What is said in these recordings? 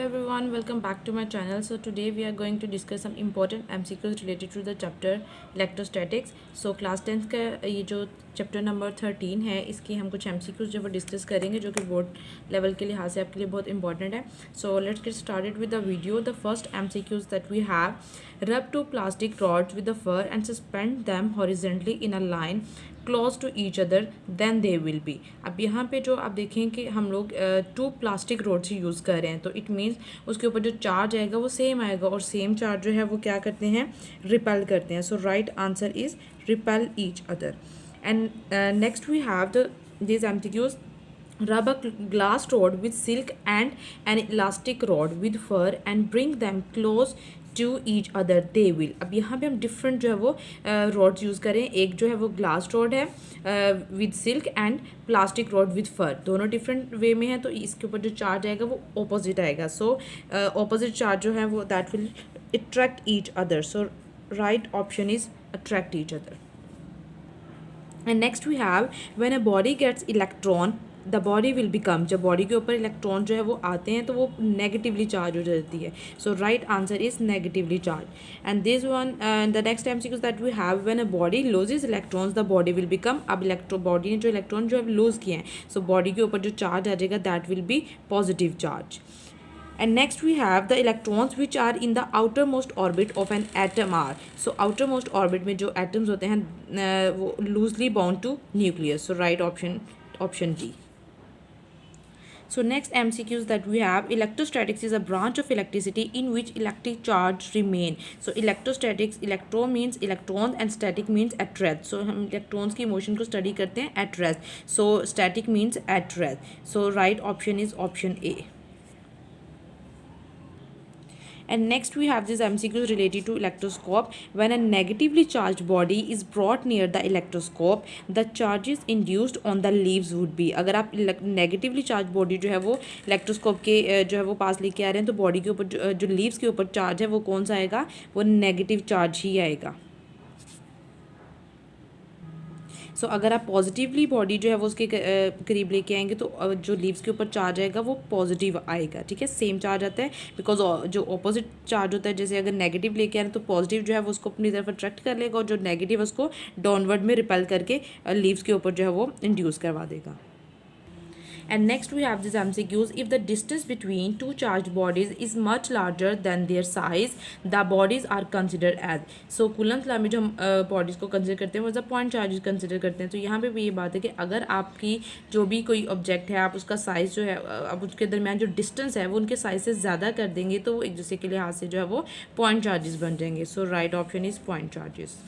everyone, welcome back to my channel. So today we are going to discuss some important MCQs related to the chapter electrostatics. So class 10th का ये जो chapter number 13 है, इसकी हम कुछ MCQs जो वो डिस्कस करेंगे जो कि बोर्ड लेवल के लिहाज से आपके लिए बहुत इंपॉर्टेंट है. So let's get started with the video. The first MCQs that we have: rub two plastic rods with the fur and suspend them horizontally in a line close to each other then they will be. अब यहाँ पे जो आप देखें कि हम लोग to plastic roads use कर रहे हैं, तो इट मीन्स उसके ऊपर जो चार्ज आएगा वो सेम आएगा, और सेम चार्ज जो है वो क्या करते हैं, रिपेल करते हैं. So right answer is repel each other. And next we have the this MCQs. Rub a glass rod with silk and an elastic rod with fur and bring them close to each other. They will. अब यहाँ पे हम different जो है वो rods use करें. एक जो है वो ग्लास रॉड है with silk and plastic rod with fur. दोनों डिफरेंट वे में है, तो इसके ऊपर जो चार्ज आएगा वो ऑपोजिट आएगा. सो ऑपोजिट चार्ज जो है वो that will attract each other. So right option is attract each other. And next we have when a body gets electron the body will become. जब बॉडी के ऊपर electron जो है वो आते हैं तो वो नेगेटिवली चार्ज हो जाती है. So right answer is negatively charge. And this one the next MCQ that we have when a body loses electrons the body will become. अब बॉडी ने जो इलेक्ट्रॉन जो है लूज किए हैं, सो बॉडी के ऊपर जो चार्ज आ जाएगा that will be positive charge. And next we have the electrons which are in the outermost orbit of an atom are. So outermost orbit में जो atoms होते हैं वो loosely bound to nucleus. So right option D. So next MCQs that we have: electrostatics is a branch of electricity in which electric charge remain. So electrostatics, electro means electrons and static means at rest. So हम electrons की motion को study करते हैं at rest. So static means at rest. So right option is option A. And next we have this MCQs related to electroscope. When a negatively charged body is brought near the electroscope, the charges induced on the leaves would be. अगर आप negatively charge body जो है वो electroscope के जो है वो पास लेके आ रहे हैं, तो बॉडी के ऊपर जो लीव्स के ऊपर चार्ज है वो कौन सा आएगा, वो नेगेटिव चार्ज ही आएगा. सो अगर आप पॉजिटिवली बॉडी जो है वो उसके करीब लेके आएंगे तो जो लीव्स के ऊपर चार्ज आएगा वो पॉजिटिव आएगा. ठीक है, सेम चार्ज आता है, बिकॉज जो ऑपोजिट चार्ज होता है, जैसे अगर नेगेटिव लेके आ रहे हैं तो पॉजिटिव जो है वो उसको अपनी तरफ अट्रैक्ट कर लेगा, और जो नेगेटिव है उसको डाउनवर्ड में रिपेल करके लीव्स के ऊपर जो है वो इंड्यूस करवा देगा. And next we have this MCQs. If the distance between two charged bodies is much larger than their size, the bodies are considered as. So Coulomb's law में जो हम बॉडीज़ को कंसिडर करते हैं वो एज पॉइंट चार्जेस कंसिडर करते हैं. तो यहाँ पे भी ये बात है कि अगर आपकी जो भी कोई ऑब्जेक्ट है, आप उसका साइज़ जो है, अब उसके दरमियान जो डिस्टेंस है वो उनके साइज से ज़्यादा कर देंगे, तो वो एक दूसरे के लिहाज से जो है वो पॉइंट चार्जेस बन जाएंगे. So right option is point charges.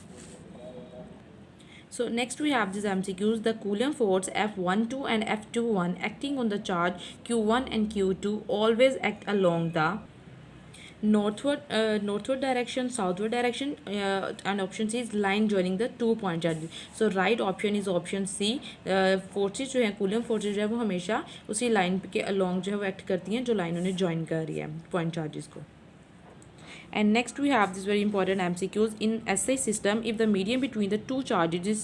So next we have these MCQs. The Coulomb force F12 and F21 acting on the charge Q1 and Q2 always act along the northward direction, southward direction, and option C is line joining the 2 point charges. So right option is option C. Forces जो है, Coulomb forces जो है वो हमेशा उसी line के along जो है वो एक्ट करती हैं जो लाइन उन्हें ज्वाइन कर रही है पॉइंट चार्जेस को. And next we have this very important MCQs. In SI system, if the medium between the two charges is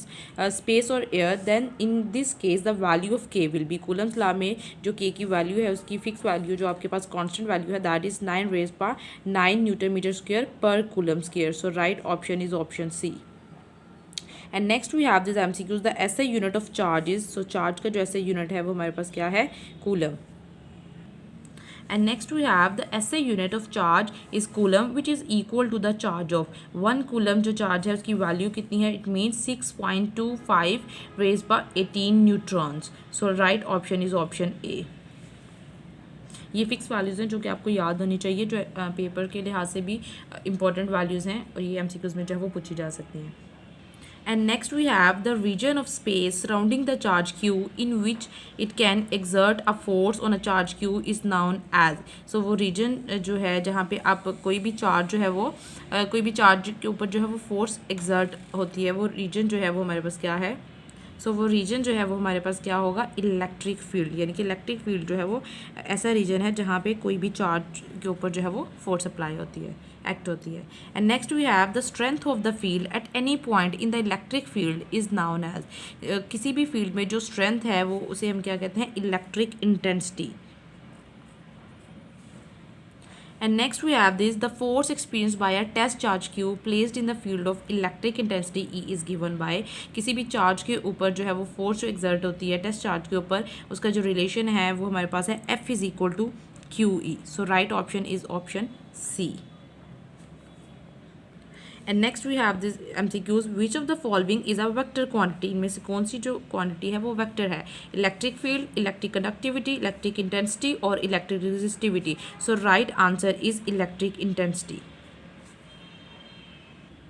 space or air, then in this case the value of K will be. Coulomb's law में जो K की value है उसकी fix value जो आपके पास constant value है that is 9 raised by 9 newton metre square पर coulomb square. So right option is option C. And next we have this MCQs. The SI unit of charges. So charge का जो SI unit है वो हमारे पास क्या है, coulomb. And next we have the SI unit of charge is coulomb, which is equal to the charge of 1 coulomb. जो charge है उसकी वैल्यू कितनी है, it means 6.25 raised by 18 neutrons. So right option is option A. ये fix values हैं जो कि आपको याद होनी चाहिए, जो पेपर के लिहाज से भी इंपॉर्टेंट वैल्यूज़ हैं, और ये MCQs में जो है वो पूछी जा सकती हैं. And next we have the region of space surrounding the charge Q in which it can exert a force on a charge Q is known as. So वो region जो है जहाँ पे आप कोई भी चार्ज जो है वो कोई भी चार्ज के ऊपर जो है वो फोर्स exert होती है, वो region जो है वो हमारे पास क्या है, सो वो रीजन जो है वो हमारे पास क्या होगा, इलेक्ट्रिक फील्ड. यानी कि इलेक्ट्रिक फील्ड जो है वो ऐसा रीजन है जहाँ पे कोई भी चार्ज के ऊपर जो है वो फोर्स अप्लाई होती है, एक्ट होती है. And next we have the strength of the field at any point in the electric field is known as. किसी भी फील्ड में जो स्ट्रेंथ है वो उसे हम क्या कहते हैं, electric intensity. And next we have this, the force experienced by a test charge q placed in the field of electric intensity E is given by, किसी भी चार्ज के ऊपर जो है वो फोर्स जो एग्जर्ट होती है टेस्ट चार्ज के ऊपर, उसका जो रिलेशन है वो हमारे पास है F is equal to Q E. So right option is option C. And next we have this MCQs, which of the following is a vector quantity, इनमें से कौन सी जो क्वांटिटी है वो वेक्टर है, electric field, electric conductivity, electric intensity और electric resistivity. So right answer is electric intensity,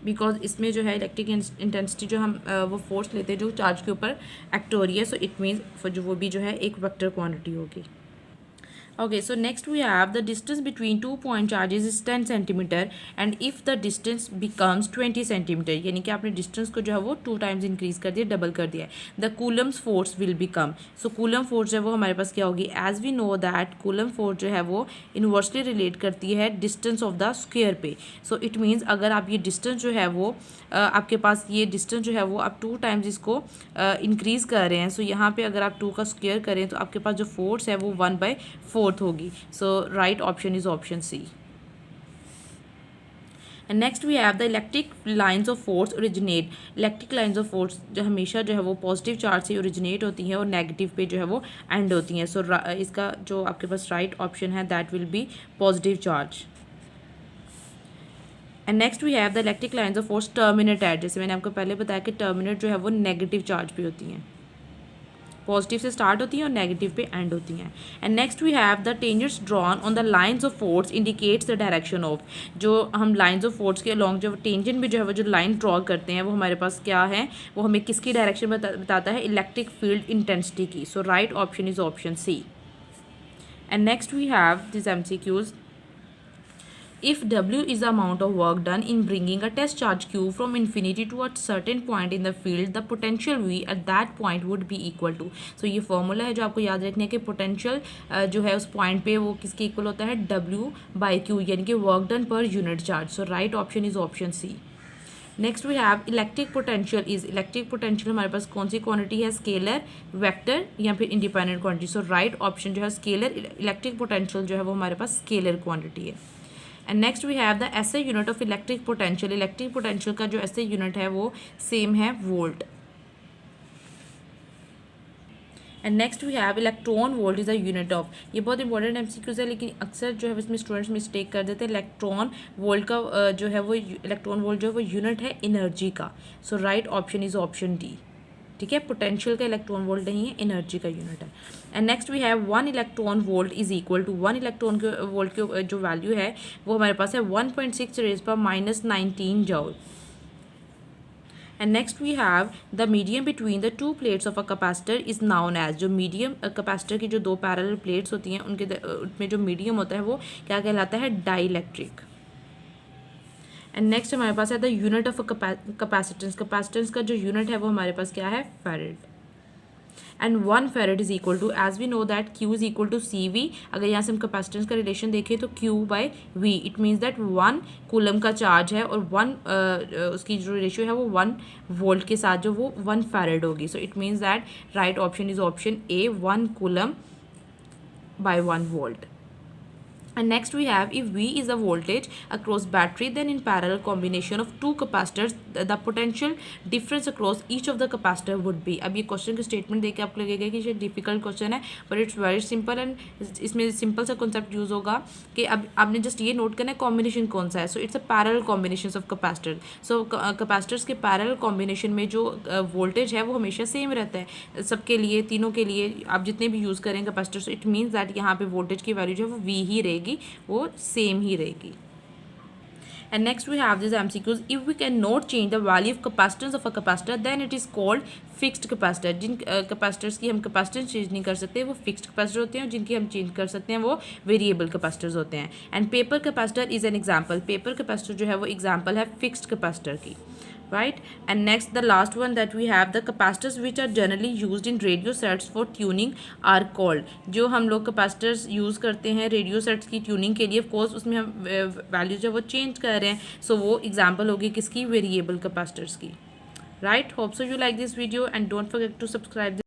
because इसमें जो है इलेक्ट्रिक इंटेंसिटी जो हम वो फोर्स लेते हैं जो चार्ज के ऊपर एक्ट हो रही है, सो इट मीन्स जो वो भी जो है एक वेक्टर क्वांटिटी होगी. Okay, so next we have the distance between 2 point charges is 10 centimeter and if the distance becomes 20 centimeter, यानी कि आपने डिस्टेंस को जो है वो 2 टाइम्स इंक्रीज कर दिया, डबल कर दिया है, the Coulomb's force will become. So Coulomb force जो है वो हमारे पास क्या होगी, as we know that Coulomb force जो है वो इन्वर्सली रिलेट करती है डिस्टेंस ऑफ द स्क्वायर पे. सो इट मीन्स अगर आप ये डिस्टेंस जो है वो आपके पास ये डिस्टेंस जो है वो आप 2 टाइम्स इसको इंक्रीज कर रहे हैं, सो यहाँ पे अगर आप 2 का स्क्वायर करें तो आपके पास जो फोर्स है वो 1/4 होगी. So right option is option C. And next we have the electric lines of force originate. Electric lines of force जो हमेशा जो है वो पॉजिटिव चार्ज से ओरिजिनेट होती हैं और नेगेटिव पे जो है वो एंड होती हैं. सो इसका जो आपके पास राइट ऑप्शन है that will be positive charge. And next we have the electric lines of force terminate at, जैसे मैंने आपको पहले बताया कि टर्मिनेट जो है वो नेगेटिव चार्ज पे होती हैं, पॉजिटिव से स्टार्ट होती हैं और नेगेटिव पे एंड होती हैं. And next we have the tangents drawn on the lines of force indicates the direction of. जो हम लाइंस ऑफ फोर्स के अलॉन्ग जो टेंजेंट भी जो है वो जो लाइन ड्रॉ करते हैं वो हमारे पास क्या है, वो हमें किसकी डायरेक्शन बताता है, इलेक्ट्रिक फील्ड इंटेंसिटी की. So right option is option C. And next we have this MCQs. If W is the amount of work done in bringing a test charge Q from infinity to a certain point in the field, the potential V at that point would be equal to. So ये formula है जो आपको याद रखने के potential जो है उस पॉइंट पे वो किसके इक्वल होता है, W/Q, यानी कि work done per unit charge. So right option is option C. Next we have electric potential is. Electric potential हमारे पास कौन सी क्वांटिटी है, स्केलर, वेक्टर या फिर independent quantity. So right option जो है स्केलर, इलेक्ट्रिक पोटेंशियल जो है वो हमारे पास स्केलर क्वांटिटी है. And next we have the SI unit of electric potential. Electric potential का जो SI यूनिट है वो सेम है volt. And next we have electron volt is a unit of. ये बहुत इंपॉर्टेंट MCQs है लेकिन अक्सर जो है इसमें स्टूडेंट्स मिस्टेक कर देते हैं. इलेक्ट्रॉन वोल्ट का जो है वो इलेक्ट्रॉन वोल्ट जो है वो यूनिट है एनर्जी का. So right option is option D. ठीक है, पोटेंशियल का इलेक्ट्रॉन वोल्ट नहीं है, एनर्जी का यूनिट है. And next we have 1 electron volt is equal to 1 electron के वोल्ट के जो वैल्यू है वो हमारे पास है 1.6 रेज़ पर -19 joule. And next we have the medium between the 2 plates of a capacitor is known as. जो मीडियम कैपेसिटर की जो 2 पैरेलल प्लेट्स होती हैं उनमें जो मीडियम होता है वो क्या कहलाता है, डाइलेक्ट्रिक. एंड नेक्स्ट हमारे पास है the unit of capacitance. Capacitance का जो यूनिट है वो हमारे पास क्या है, farad. And 1 farad is equal to, as we know that Q is equal to CV. अगर यहाँ से हम कैपेसिटेंस का रिलेशन देखें तो Q/V, it means that 1 coulomb का चार्ज है और 1 उसकी जो रेशियो है वो 1 वोल्ट के साथ जो वो 1 फैरेड होगी. So it means that right option is option A, 1 coulomb by 1 volt. And next we have, if V is a voltage across battery, then in parallel combination of 2 capacitors the potential difference across each of the capacitor would be. अब ये question की statement देख के आपको लगेगा कि ये difficult question है, but it's very simple. And इसमें सिंपल सा कॉन्सेप्ट यूज़ होगा कि अब आपने जस्ट ये नोट करना है कॉम्बिनेशन कौन सा है. So it's a parallel combination of capacitor. So capacitors के पैरेलल कॉम्बिनेशन में जो वोल्टेज है वो हमेशा सेम रहता है सबके लिए, तीनों के लिए आप जितने भी यूज़ करें capacitor. So it means that यहाँ पे वोल्टेज की वैल्यू जो है वो V ही रहेगी, वो सेम ही रहेगी. And next we have this MCQs. If we cannot change the value of capacitance of a capacitor, then it is called fixed capacitor. जिन कैपेसिटर्स की हम कैपेसिटेंस चेंज नहीं कर सकते वो फिक्स्ड कैपेसिटर होते हैं, और जिनकी हम चेंज कर सकते हैं वो वेरिएबल कैपेसिटर्स होते हैं. And paper capacitor is an example. Paper capacitor जो है वो एग्जाम्पल है फिक्स्ड कैपेसिटर की. Right, and next the last one that we have, the capacitors which are generally used in radio sets for tuning are called. जो हम लोग capacitors use करते हैं रेडियो सेट्स की ट्यूनिंग के लिए, ऑफ कोर्स उसमें हम वैल्यू जो वो चेंज कर रहे हैं, सो वो एग्जांपल होगी किसकी, वेरिएबल कैपेसिटर्स की. Right, hope so you like this video and don't forget to subscribe.